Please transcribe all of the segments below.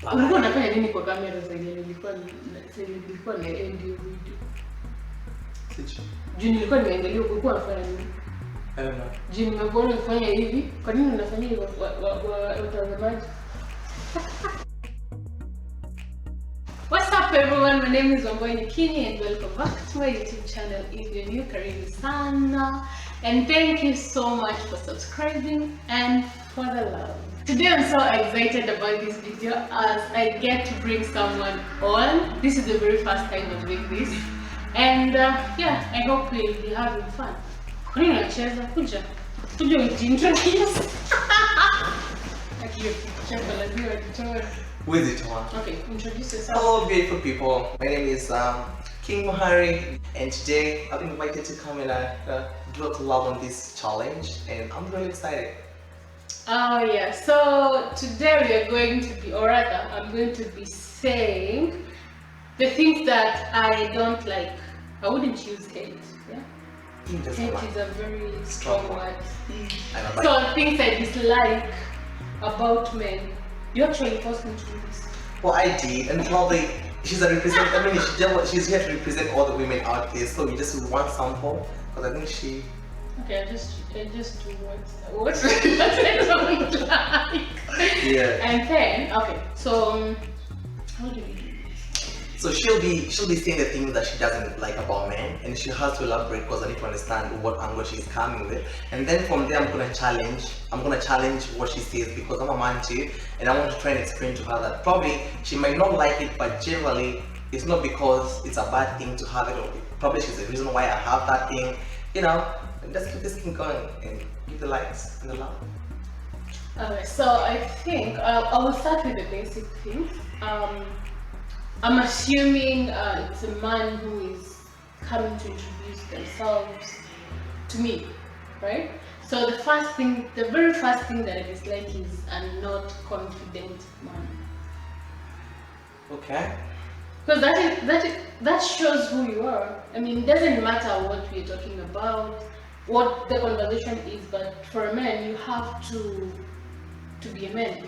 Ulikuwa unafanya nini kwa kamera zaidi? Nilikuwa na end hiyo video. Sijui. Juu nilikuwa nimeangalia ulikuwa unafanya nini? I don't know. Juu nimekuona unafanya hivi. Kwa nini unafanya hivyo watazamaji? What's up everyone? My name is Wamboi Nikini and welcome back to my YouTube channel. If you're new, karibu sana. And thank you so much for subscribing and for the love. Today I'm so excited about this video as I get to bring someone on. This is the very first time I'm doing this. And yeah, I hope we'll be having fun. Kwa nini unacheza? Kuja ujiintroduce. Akiyo kichapa lazima ujitoe. Who is it on? Okay, introduce yourself. Hello beautiful people, my name is King Muhari, and today I've been invited to come and do a collab on this challenge, and I'm really excited. Oh yeah, so today we are going to be, or rather I'm going to be saying the things that I don't like. I wouldn't use hate, yeah? Hate is a very strong word. So things I dislike about men. You actually forced me to do this. Well, I did, and probably she's a representative. I mean, she's here to represent all the women out there. So we just want sample, because I think she. Okay, I just do what I don't like. Yeah. And then okay, so how do we do this? So she'll be saying the things that she doesn't like about men, and she has to elaborate because I need to understand what angle she's coming with. And then from there, I'm gonna challenge what she says because I'm a man too, and I want to try and explain to her that probably she might not like it, but generally it's not because it's a bad thing to have it, or probably she's the reason why I have that thing, you know. And let's keep this thing going and give the likes and the love. Okay, so I think I will start with the basic things. I'm assuming it's a man who is coming to introduce themselves to me, right? So the very first thing that I dislike is a not confident man. Okay. Because that shows who you are. I mean, it doesn't matter what we're talking about, what the conversation is, but for a man, you have to be a man.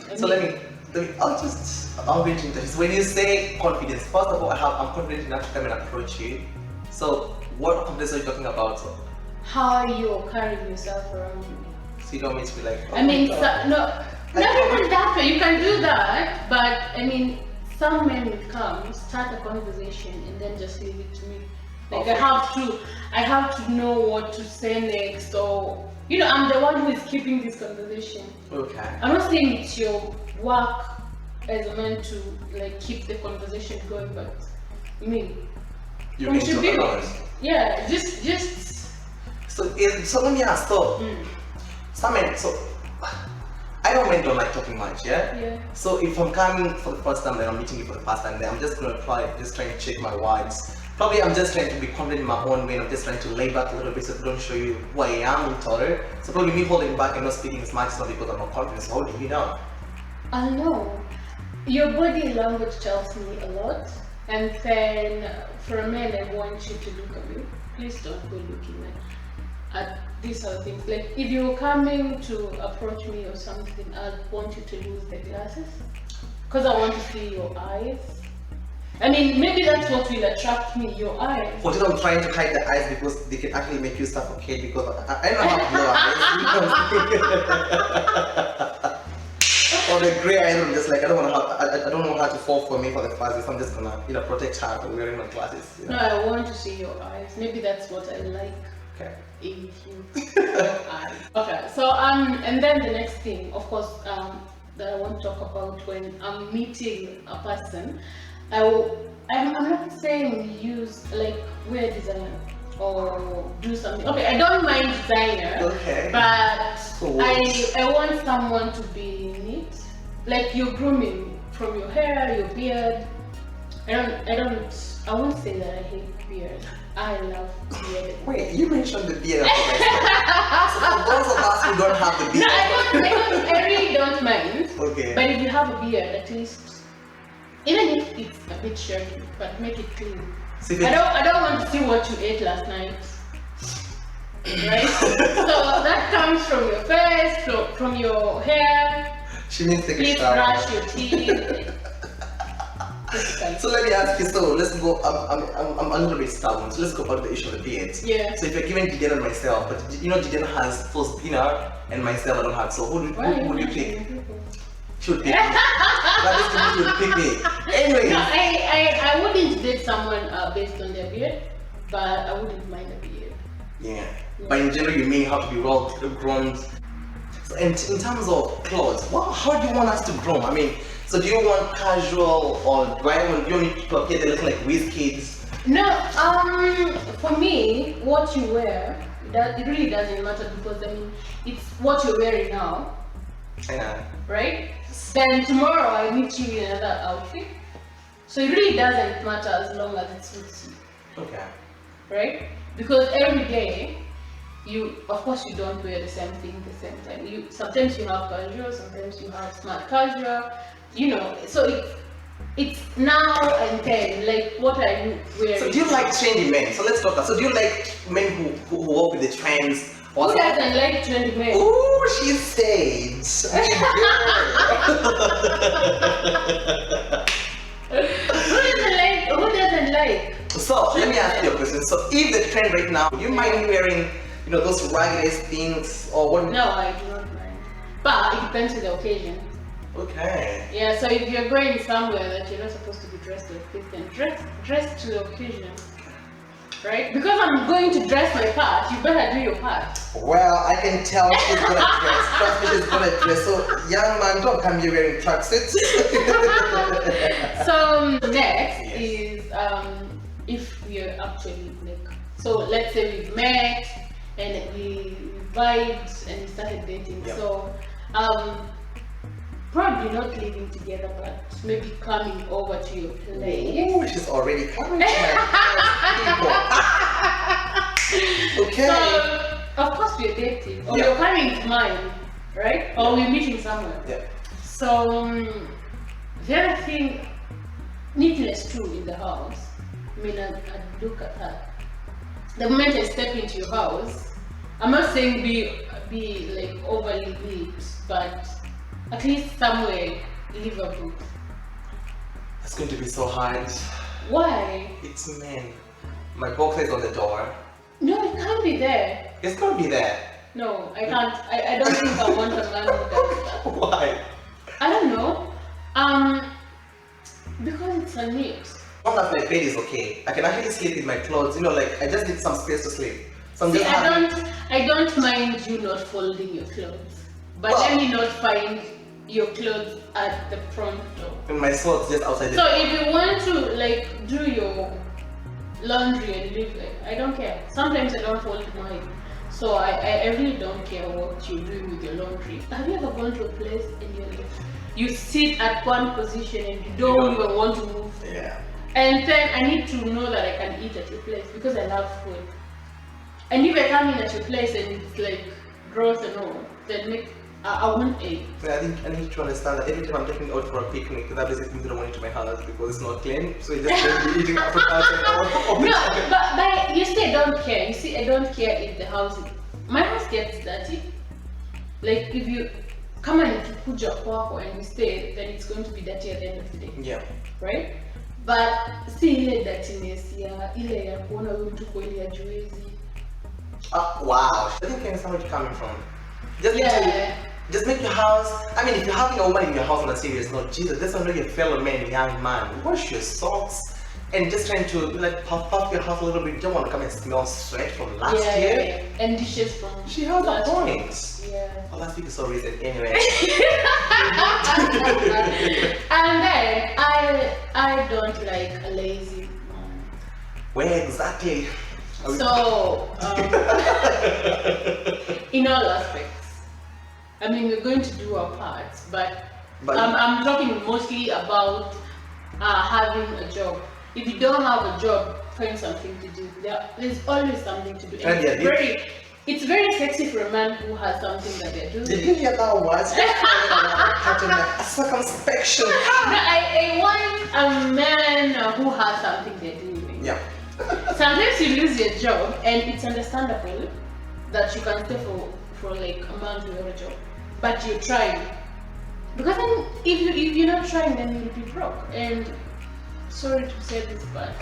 I'll be interested. When you say confidence, first of all, I'm confident enough to come and approach you. So, what confidence are you talking about? How you're carrying yourself around me. So you don't mean to be like. Oh, I mean, not even that way. You can do that, but I mean, some men will come, start a conversation, and then just leave it to me. Like okay. I have to know what to say next, or you know, I'm the one who is keeping this conversation. Okay. I'm not saying it's your work as a man to like keep the conversation going, but I mean, you should be honest. Yeah, just. So let me ask though. Some men, so I know men don't like talking much, yeah? Yeah. So if I'm coming for the first time, then I'm meeting you for the first time, then I'm just gonna try and check my words. Probably I'm just trying to be confident in my own way, and I'm just trying to lay back a little bit so I don't show you who I am with her. So probably me holding back and not speaking as much is not because I'm not confident, so holding you down. I know. Your body language tells me a lot, and then for a man I want you to look at me. Please don't go looking at these other things. Like if you're coming to approach me or something, I want you to lose the glasses because I want to see your eyes. I mean, maybe that's what will attract me, your eyes. But you know, I'm trying to hide the eyes because they can actually make you suffocate because I don't have blue eyes. Or the grey eyes, I'm just like, I don't know how to fall for me for the first, so I'm just gonna, you know, protect her by wearing my glasses. You know? No, I want to see your eyes. Maybe that's what I like. Okay. In you. Eyes. Okay, so and then the next thing, of course, that I want to talk about when I'm meeting a person, I'm not saying use like wear designer or do something. Okay, I don't mind designer. Okay. But I want someone to be neat. Like you're grooming from your hair, your beard. I won't say that I hate beard. I love beard. Wait, you mentioned the beard. So for those of us who don't have the beard. No, I really don't mind. Okay. But if you have a beard, at least, even if it's a bit shaggy, but make it clean. I don't want to see what you ate last night. Right? So that comes from your face, from your hair. She means take Please a shower. brush your teeth. So let me ask you. So let's go. I'm a little bit stubborn. So let's go back to the issue of the beard. Yeah. So if you're giving Gideon and myself, but Gideon has full spinner and myself I don't have. So who would you pick? She would pick me. That is she would pick me. Anyways. No, I wouldn't date someone based on their beard, but I wouldn't mind a beard. Yeah. But in general, you may have to be well groomed. So in terms of clothes, how do you want us to groom? I mean, so do you want casual or do you need to appear they look like whiz kids? No, for me, what you wear, it really doesn't matter because I mean, it's what you're wearing now, Yeah. right? Then tomorrow I meet you in another outfit, so it really doesn't matter as long as it suits you, Okay. right? Because every day, of course you don't wear the same thing the same time. Sometimes you have casual, sometimes you have smart casual, so it's now and then, like what are you wearing? So do you like trendy men? So let's talk. So do you like men who walk with the trends? Who doesn't like trendy men? Ooh, she said. Who doesn't like? So let me ask you a question. So if the trend right now, you mind wearing, those ragged things or what? No, I do not mind. But it depends on the occasion. Okay. Yeah, so if you're going somewhere that you're not supposed to be dressed like this, then dress to the occasion. Right? Because I'm going to dress my part, you better do your part. Well, I can tell she's gonna dress. Trust me, she's gonna dress. So, young man, don't come here wearing tracksuits. So next is if we're actually so let's say we've met and we vibed and we started dating. Yep. So probably not living together, but maybe coming over to your place. Ooh, she's already coming to my people. Okay. So of course we're dating, or Yeah. you're coming to mine, right? Or we're meeting somewhere. Yeah. So the other thing, neatness too in the house. I mean, I look at that. The moment I step into your house, I'm not saying be like overly neat, but at least somewhere livable. It's going to be so hard. Why? It's men. My boxer is on the door. No, it can't be there. It's gonna be there. No, I can't. I don't think I want a man who does that. Why? I don't know. Because it's a neat. As long as my bed is okay, I can actually sleep in my clothes. I just need some space to sleep. So I'm See, just happy. I don't mind you not folding your clothes, but Well- let me not find your clothes at the front door. And my socks just outside So the if you want to do your laundry and leave it, I don't care. Sometimes I don't fold mine, so I really don't care what you're doing with your laundry. Have you ever gone to a place and you sit at one position and you don't even want to move? Yeah. And then I need to know that I can eat at your place because I love food. And if I come in at your place and it's like gross and all, then I won't eat. I think I need to understand that every time I'm taking out for a picnic, that basically means I don't want into my house because it's not clean. So you just going to be eating African and all. No, but you see, I don't care. You see, I don't care if the house my house gets dirty. Like if you come and kuja kwako and you stay, then it's going to be dirty at the end of the day. Yeah. Right? But see ile dirtiness ile ya kuona huyu mtu kweli hajiwezi. Wow. I think I understand where you're coming from. Just make your house. I mean, if you're having a woman in your house on a serious note, Jesus, that's not your fellow man, young man. Wash your socks and just trying to puff your house a little bit. You don't want to come and smell sweat from last year. Yeah. And dishes from She has a last point. year. Well, last week is so recent anyway. And then I don't like a lazy man. Where exactly? So in all aspects. I mean, we're going to do our parts, but I'm talking mostly about having a job. If you don't have a job, find something to do. There's always something to do. And it's very sexy for a man who has something that they're doing. Did you hear that word? Circumspection. No, I want a man who has something they're doing. Yeah. Sometimes you lose your job, and it's understandable that you can stay for like a month without a job, but you're trying. Because then, if you're not trying, then you'll be broke. And sorry to say this, but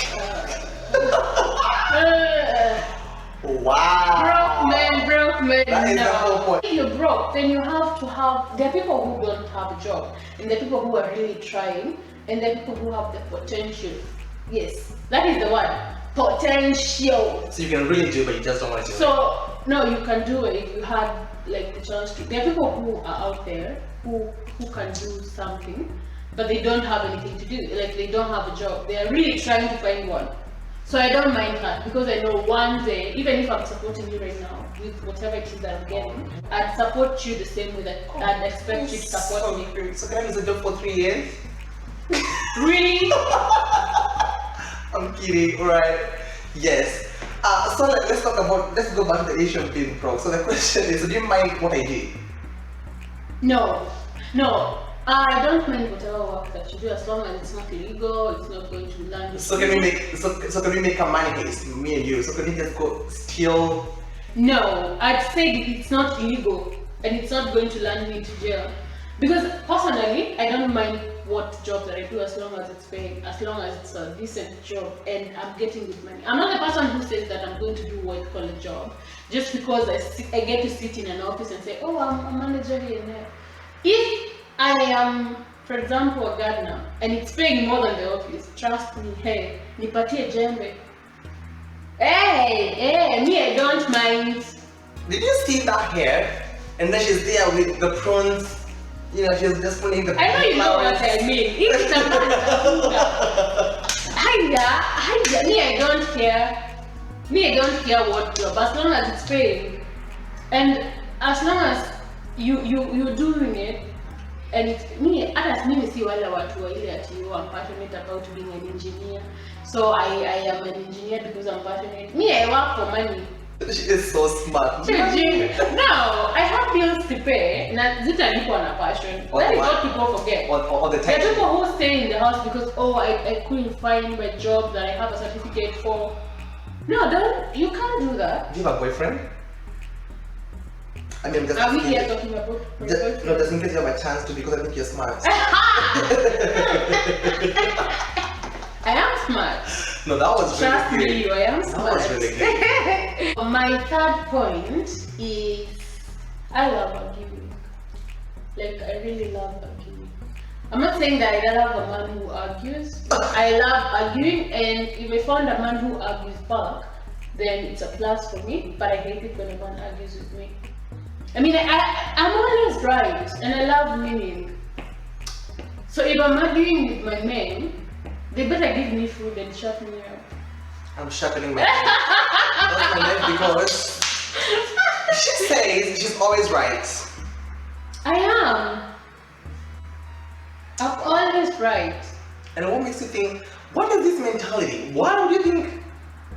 Wow. broke man. That is the whole point. If you're broke, then you have to have. There are people who don't have a job, and there are people who are really trying, and there are people who have the potential. Yes, that is the word. Potential. So you can really do, but you just don't want to do it. So no, you can do it if you had like the chance to. There are people who are out there who can do something, but they don't have anything to do. Like they don't have a job. They are really trying to find one. So I don't mind that because I know one day, even if I'm supporting you right now with whatever it is that I'm getting, I'd support you the same way that I'd expect you to support me. So can I lose a job for 3 years? Really? I'm kidding, alright. Yes. So let's go back to the issue of being broke. So the question is, do you mind what I did? No. I don't mind whatever work that you do as long as it's not illegal, it's not going to land you. So can we make a money case, me and you? So can we just go steal? No, I'd say it's not illegal and it's not going to land me into jail. Because personally, I don't mind what job that I do as long as it's paying, as long as it's a decent job and I'm getting good money. I'm not the person who says that I'm going to do what you call a job just because I get to sit in an office and say, oh, I'm a manager here and there. If I am, for example, a gardener and it's paying more than the office, trust me, hey, nipatie jembe. Hey, me, I don't mind. Did you see that hair? And then she's there with the prawns. You know, she's just putting the. I know you know what I mean. If it's a man, hiya, me, I don't care. Me, I don't care what job, as long as it's paying, and as long as you're doing it, and it's me. Others mimi si wale watu wa ile ati I'm passionate about being an engineer. So I am an engineer because I'm passionate. Me, I work for money. She is so smart. No, I have bills to pay. Na zitalipwa na passion. That is what people forget. All the There time. are people who stay in the house because I couldn't find my job that I have a certificate for. No, you can't do that. Do you have a boyfriend? I mean, just Are we asking here you. talking about my No, boyfriend? just in case you have a chance to, because I think you're smart. I am smart. No, that was Trust really me, good. I am That smart. was really good. My third point is I love arguing. Like I really love arguing. I'm not saying that I don't love a man who argues. But I love arguing, and if I found a man who argues back, then it's a plus for me. But I hate it when a man argues with me. I mean, I'm always right, and I love winning. So if I'm arguing with my men, they better give me food and shut me up. I'm sharpening my That's my neck because she says she's always right. I am. I'm always right. And what makes you think, what is this mentality? Why would you think?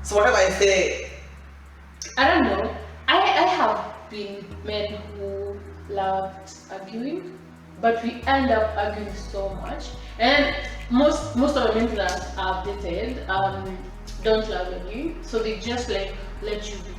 So whatever I say, I don't know. I have been with men who loved arguing, but we end up arguing so much. And most of the men that I've dated don't love arguing, so they just like let you be.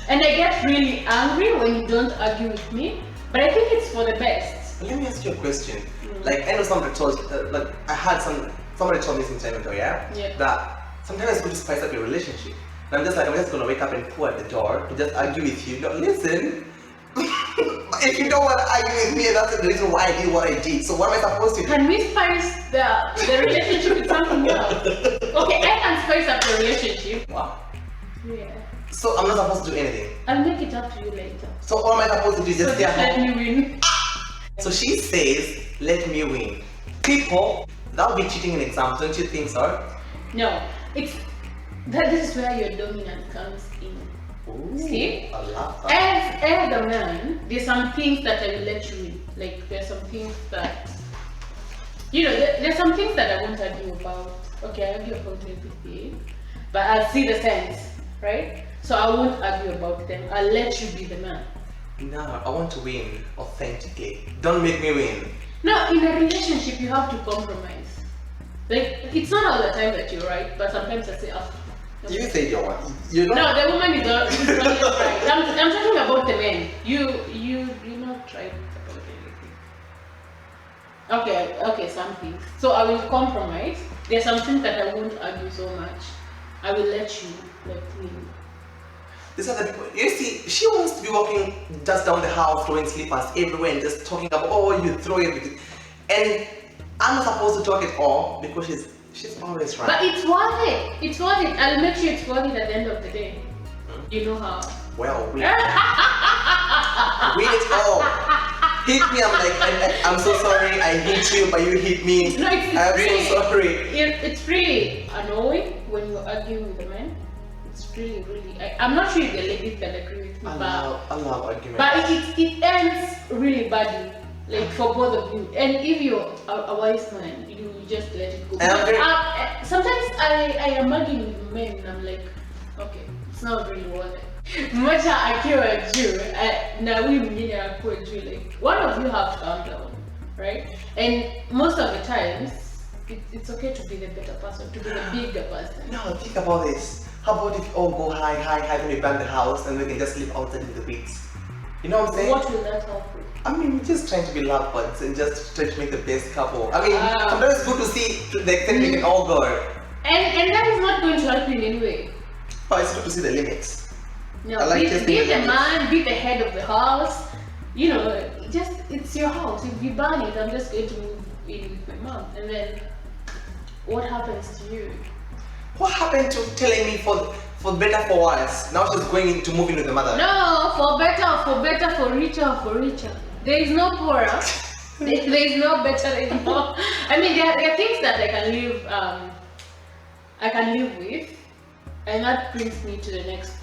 And I get really angry when you don't argue with me, but I think it's for the best. let me ask you a question. Like, I know somebody told, like, I had somebody told me some time ago, yeah? Yeah. That sometimes it's good to spice up your relationship. And I'm just like, I'm just gonna wake up and pull at the door to just argue with you. No, listen, if you don't want to argue with me, that's the reason why I did what I did. So what am I supposed to do? Can we spice the relationship with something else? Okay, I can spice up the relationship. Wow. Yeah. So I'm not supposed to do anything. I'll make it up to you later. So what am I supposed to do? So Just stay just at let home? me win. So she says, let me win. People, that would be cheating in exams, don't you think so? No, this is where your dominance comes in. Ooh, See? I love that. As a man, there's some things that I will let you win. Like there's some things that, there's some things that I won't argue about. Okay, I argue about everything, but I'll see the sense, right? So I won't argue about them. I'll let you be the man. No, I want to win authentically. Don't make me win. No, in a relationship, you have to compromise. Like, it's not all the time that you're right, but sometimes I say, oh. You say you're one. You're not. No, the woman is always right. I'm talking about the men. You're not right about anything. Okay, some things. So I will compromise. There's some things that I won't argue so much. I will let you like win. These are the people. You see, she wants to be walking just down the house, throwing slippers everywhere, and just talking about, oh, you throw everything. And I'm not supposed to talk at all because she's always right. But it's worth it. It's worth it. I'll make sure it's worth it at the end of the day. You know how. Well, win it all. Hit me, I'm like, I'm so sorry, I hit you, but you hit me. No, I'm really, so sorry. It's really annoying when you argue with a man. It's really. I'm not sure if the ladies can agree with me, I love arguments. but it ends really badly, like for both of you. And if you're a wise man, you just let it go. Sometimes I am arguing with men, and I'm like, okay, it's not really worth it. Mmoja akiwa juu na huyu mwingine akuwe juu, like one of you have to calm down, right? And most of the times it's okay to be the better person, to be the bigger person. No, think about this. How about if we all go high when we burn the house and we can just live outside in the weeks? You know what I'm saying? What will that help with? I mean, we're just trying to be lovebirds and just try to make the best couple. I mean, sometimes it's good to see to the extent we can all go. And that is not going to help you in any way. But it's good to see the limits. No, I like be the man, be the head of the house. You know, it's your house. If you burn it, I'm just going to move in with my mom. And then, what happens to you? What happened to telling me for better for worse? Now she's going to move in with the mother. No, for better, for richer. There is no poorer. there is no better anymore. I mean, there are things that I can live with. And that brings me to the next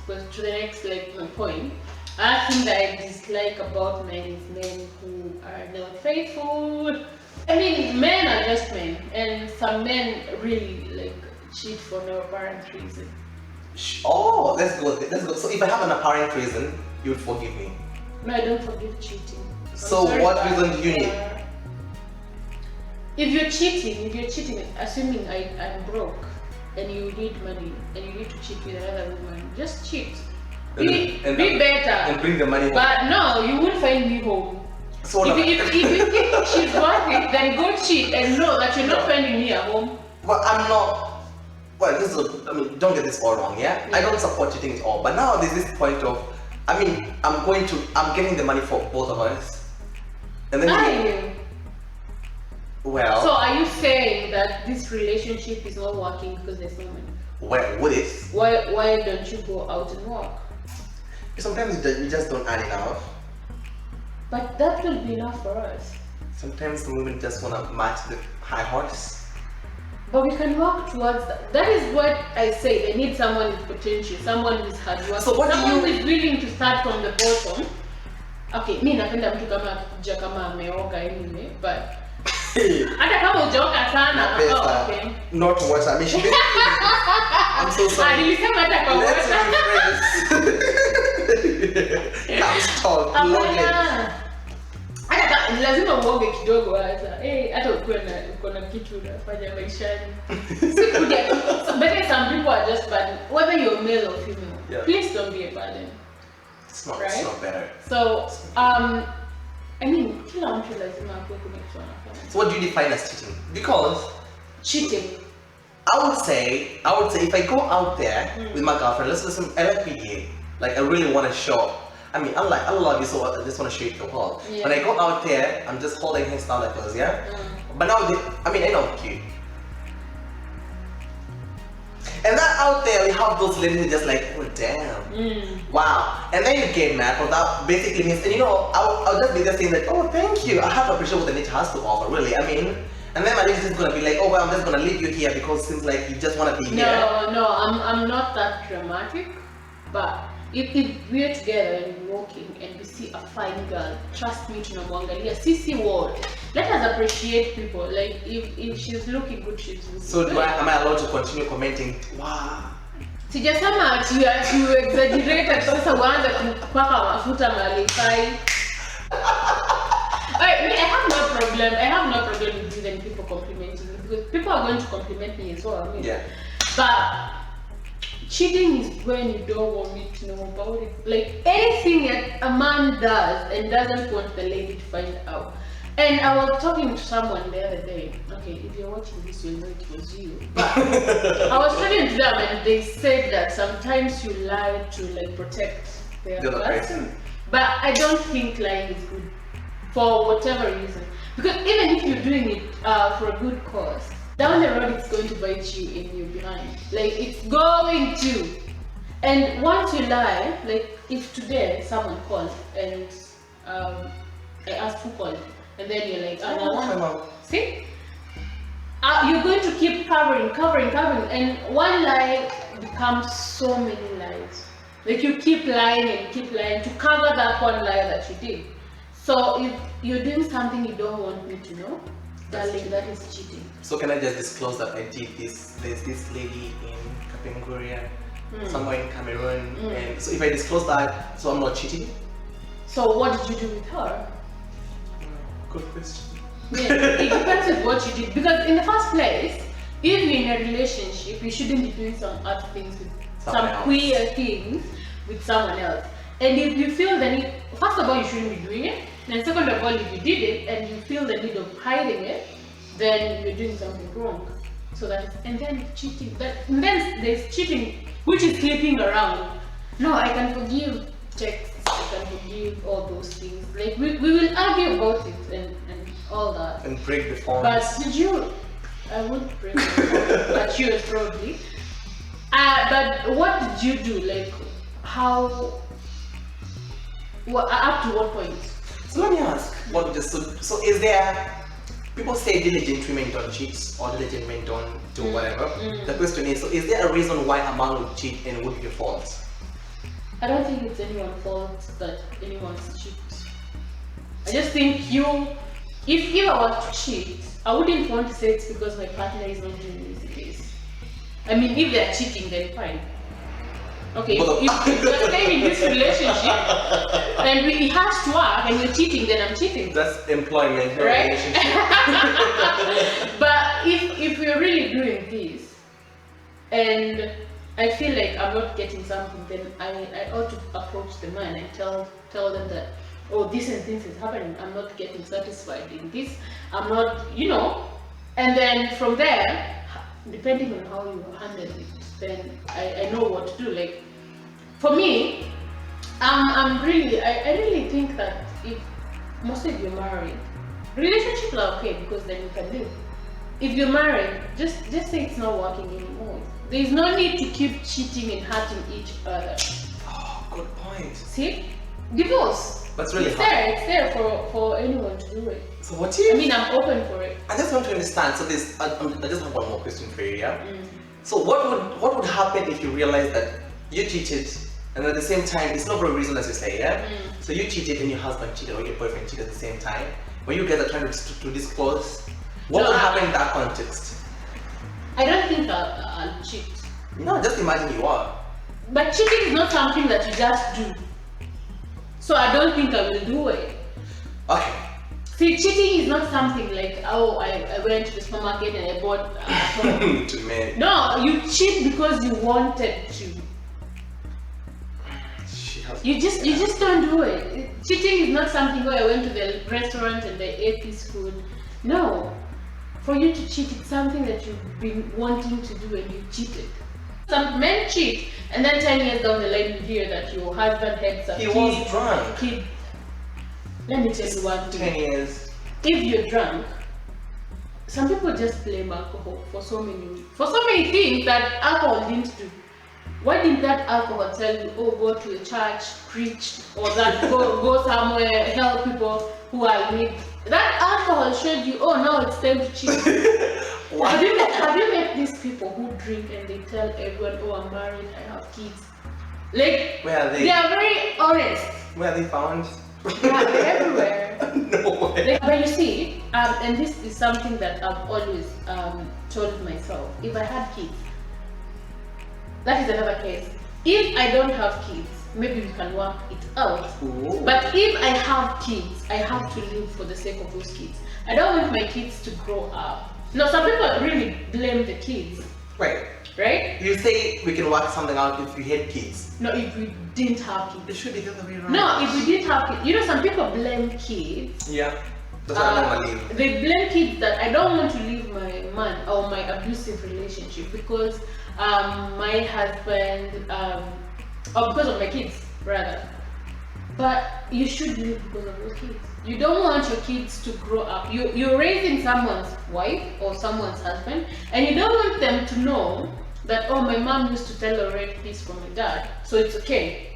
like my point. I think that I dislike about men is men who are not faithful. I mean, men are just men, and some men really like cheat for no apparent reason. Oh, let's go. So if I have an apparent reason, you would forgive me. No, I don't forgive cheating. So what reason do you need? If you're cheating, assuming I'm broke, and you need money, and you need to cheat with another woman, just cheat. Be better. And bring the money home. But no, you won't find me home. So if you think she's worth it, then go cheat and know that you're not finding me at home. Well, I'm not. Well, I mean, don't get this all wrong, yeah? I don't support cheating at all. But now there's this point of, I mean, I'm getting the money for both of us. And then Are you? Well. So are you saying that this relationship is not working because there's no money? Well, would it? Why don't you go out and work? Sometimes we just don't earn enough. But that will be enough for us. Sometimes the women just want to match the high horse. But we can work towards that. That is what I say. They need someone with potential, someone who's hard work, So what someone do you... who is willing to start from the bottom. Okay, mi napenda mtu kama kuja kama ameoga anyway, but hata kama hujaoga sana. Oh, okay. Not what I mean. She basically, I'm so sorry. Nilisema hata kwa Let's rephrase. Comes talk. Hata lazima uoge kidogo hata uko na kitu unafanya maishani. But some people are just bad. Whether you're male or female, please don't be a burden. It's not better. So, I mean, kila mtu lazima akuwe kuna kitu anafanya. So what do you define as cheating? Because cheating. I would say if I go out there with my girlfriend, let's listen, I like PDA. Like I really want to show. I mean, I love you, so I just want to show you the world. Yeah. When I go out there, I'm just holding hands down like this, yeah? But now, I mean, I know I'm cute. And then out there, we have those ladies who just like, oh damn, wow. And then you get mad, for that basically means, and you know, I'll just be there saying like, oh thank you, I have to appreciate what the nature has to offer, really. I mean, and then my lady is gonna be like, oh well, I'm just gonna leave you here because it seems like you just wanna be here. No, I'm not that dramatic, but if we're together and walking and we see a fine girl, trust me, tunamwangalia sisi wote. Let us appreciate people. Like if she's looking good, she's looking So good. am I allowed to continue commenting? Wow. Sijasema you exaggerate sasa uanze kupaka mafuta malifai. I have no problem with even people complimenting me because people are going to compliment me as well. I mean. Yeah. But cheating is when you don't want me to know about it. Like anything that a man does and doesn't want the lady to find out. And I was talking to someone the other day. Okay, if you're watching this, you'll know it was you. But I was talking to them, and they said that sometimes you lie to like protect the The other other person. person. But I don't think lying is good for whatever reason. Because even if you're doing it for a good cause, down the road it's going to bite you in your behind. Like it's going to. And once you lie, like if today someone called and I asked who called, and then you're like, Oh, no. See? You're going to keep covering, and one lie becomes so many lies. Like you keep lying and keep lying to cover that one lie that you did. So if you're doing something you don't want me to know, darling, that is cheating. So can I just disclose that I did this? There's this lady in Kapenguria, somewhere in Cameroon, and so if I disclose that, so I'm not cheating? So what did you do with her? Good question. Yeah, it depends on what you did. Because in the first place, if you're in a relationship, you shouldn't be doing some other things with Someone some else. queer things with someone else. And if you feel the need, first of all, you shouldn't be doing it. And second of all, if you did it and you feel the need of hiding it, then you're doing something wrong. So that is, and then cheating. And then there's cheating, which is sleeping around. No, I can forgive texts. I can forgive all those things. Like we will argue about it and all that. And break the forms. But did you? I wouldn't break it, but yours probably. But what did you do? Like how? Up to what point? So let me ask, so is there, people say diligent women don't cheat or diligent men don't do whatever. The question is, so is there a reason why a man would cheat and would be false? I don't think it's anyone's fault that anyone's cheat. I just think if I want to cheat, I wouldn't want to say it's because my partner is not doing this. I mean, if they're cheating, then fine. Okay, if we're staying in this relationship and it has to work and you're cheating, then I'm cheating. That's employment, not Right? relationship. But if we're really doing this and I feel like I'm not getting something, then I ought to approach the man and tell them that, oh, this and this is happening, I'm not getting satisfied in this, I'm not, and then from there, depending on how you handle it, then I know what to do. Like for me, I really think that if mostly if you're married, relationships are okay because then you can live. If you're married, just say it's not working anymore. There's no need to keep cheating and hurting each other. Oh, good point. See, divorce. That's really it's hard. there. It's there for anyone to do it. So what do you? I mean, I'm open for it. I just want to understand. So this, I just have one more question for you. Yeah. So what would happen if you realize that you cheated, and at the same time, it's not for a reason as you say, yeah. So you cheated and your husband cheated or your boyfriend cheated at the same time. When you guys are trying to disclose, what would happen in that context? I don't think I'll cheat. No, just imagine you are. But cheating is not something that you just do. So I don't think I will do it. Okay. See, cheating is not something like, oh, I went to the supermarket and I bought To men. No, you cheat because you wanted to. You just don't do it. Cheating is not something where I went to the restaurant and I ate this food. No. For you to cheat, it's something that you've been wanting to do and you cheated. Some men cheat and then 10 years down the line you hear that your husband had some He was drunk. kid. Let me tell you one thing. 10 years. If you're drunk, some people just blame alcohol for so many things that alcohol didn't do. Why didn't that alcohol tell you, oh, go to a church, preach, or that go somewhere, help people who are in need? That alcohol showed you, oh, now it's time to cheat. Have you met these people who drink and they tell everyone, oh, I'm married, I have kids? Like, Where are they? They are very honest. Where are they found? Yeah, they're everywhere. No way. Like, but you see, and this is something that I've always told myself. If I had kids, that is another case. If I don't have kids, maybe we can work it out. Ooh. But if I have kids, I have to live for the sake of those kids. I don't want my kids to grow up. No, some people really blame the kids, Wait. right? You say we can work something out if we had kids. No, if we didn't have It kids. should be the other way around. No, if we didn't have kids. You know, some people blame kids Yeah. That's what I'm gonna leave. They blame kids that I don't want to leave my man or my abusive relationship because my husband, or because of my kids, rather. But you should leave because of your kids. You don't want your kids to grow up. You're raising someone's wife or someone's husband, and you don't want them to know that, oh, my mom used to tolerate this from my dad, so it's okay.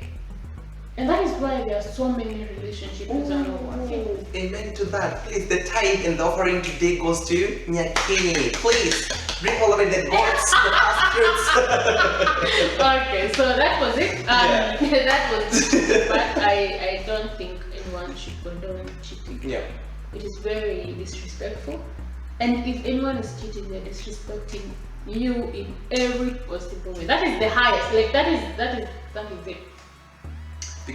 And that is why there are so many relationships that are not working. Amen to that. Please, the tithe and the offering today goes to Nyakini. Please, bring all of it, the gods, the bastards. Okay, so that was it. That was it. But I don't think anyone should condone cheating. Yeah. It is very disrespectful. And if anyone is cheating, they're disrespecting you in every possible way. That is the highest. Like that is it.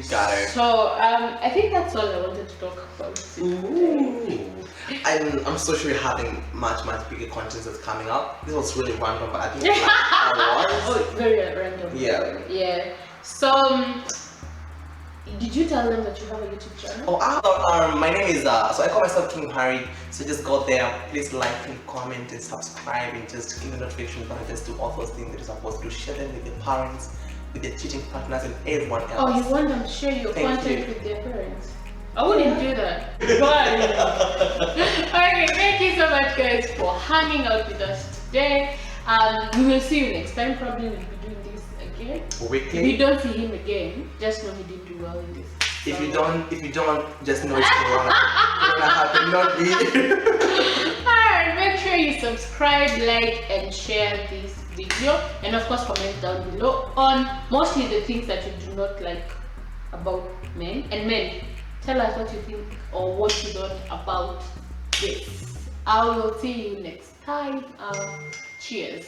Got it. So I think that's all I wanted to talk about today. I'm so sure you're having much bigger content that's coming up. This was really random, but I think it's like how it was. Oh, very random. Yeah. Yeah. So did you tell them that you have a YouTube channel? Oh, my name is so I call myself King Harry. So just go there, please like and comment and subscribe and just hit the notification button. Just do all those things that you're supposed to share them with your parents, with their cheating partners, and everyone else. Oh, you want them to share your Thank content you. with their parents? I wouldn't do that. But okay, thank you so much, guys, for hanging out with us today. We will see you next time. Probably we'll be doing this again. If you Weekly. don't see him again, just know he didn't do well in this. If you don't, just know it's Corona. Corona happened, not me. Alright, make sure you subscribe, like, and share this video, and of course comment down below on mostly the things that you do not like about men. And men, tell us what you think or what you don't about this. I will see you next time. Cheers.